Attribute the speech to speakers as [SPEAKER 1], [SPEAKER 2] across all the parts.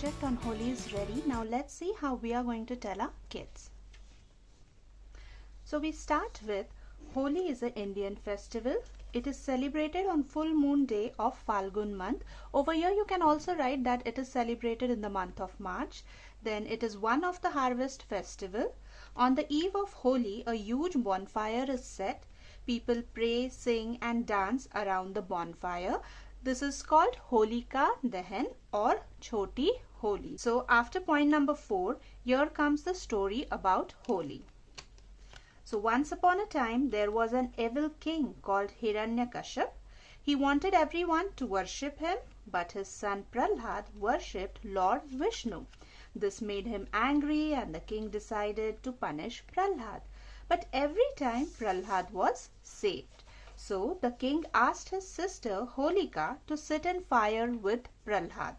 [SPEAKER 1] project on Holi is ready. Now let's see how we are going to tell our kids. So we start with Holi is an Indian festival. It is celebrated on full moon day of Falgun month. Over here you can also write that it is celebrated in the month of March. Then it is one of the harvest festival. On the eve of Holi, a huge bonfire is set. People pray, sing and dance around the bonfire. This is called Holika Dahan or Choti Holi. So after point number 4, here comes the story about Holi. So once upon a time, there was an evil king called Hiranyakashipu. He wanted everyone to worship him, but his son Prahlad worshipped Lord Vishnu. This made him angry and the king decided to punish Prahlad. But every time Prahlad was saved. So the king asked his sister Holika to sit in fire with Prahlad.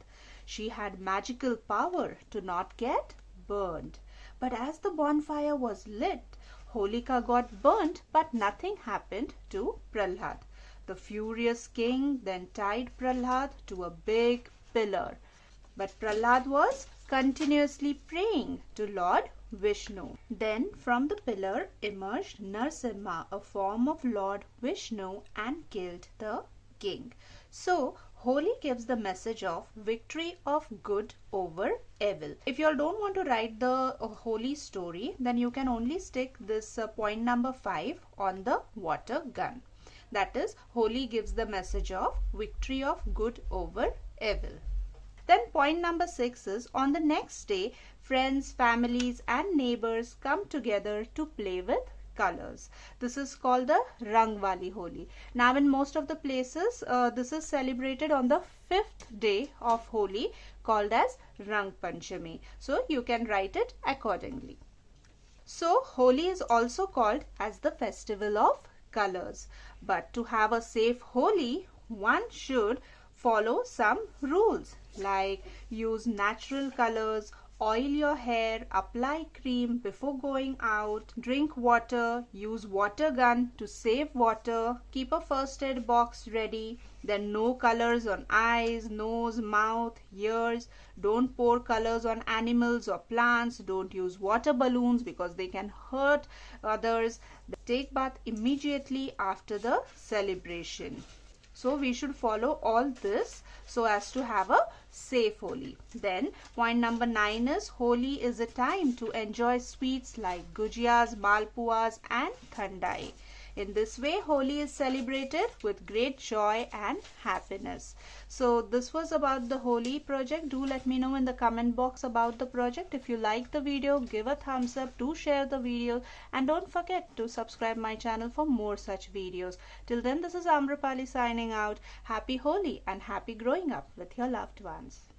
[SPEAKER 1] She had magical power to not get burned. But as the bonfire was lit, Holika got burnt, but nothing happened to Prahlad. The furious king then tied Prahlad to a big pillar. But Prahlad was continuously praying to Lord Vishnu. Then from the pillar emerged Narsimha, a form of Lord Vishnu, and killed the king. So Holi gives the message of victory of good over evil. If you all don't want to write the Holi story, then you can only stick this point number 5 on the water gun. That is, Holi gives the message of victory of good over evil. Then point number 6 is, on the next day, friends, families and neighbors come together to play with colors. This is called the Rangwali Holi. Now in most of the places, this is celebrated on the 5th day of Holi, called as Rang Panchami. So you can write it accordingly. So Holi is also called as the festival of colors. But to have a safe Holi, one should follow some rules, like use natural colors, oil your hair, apply cream before going out, drink water, use water gun to save water, keep a first aid box ready, then no colors on eyes, nose, mouth, ears, don't pour colors on animals or plants, don't use water balloons because they can hurt others, take bath immediately after the celebration. So we should follow all this so as to have a safe Holi. Then point number 9 is, Holi is a time to enjoy sweets like gujiyas, malpuas and thandai. In this way, Holi is celebrated with great joy and happiness. So this was about the Holi project. Do let me know in the comment box about the project. If you like the video, give a thumbs up, do share the video, and don't forget to subscribe my channel for more such videos. Till then, this is Amrapali signing out. Happy Holi and happy growing up with your loved ones.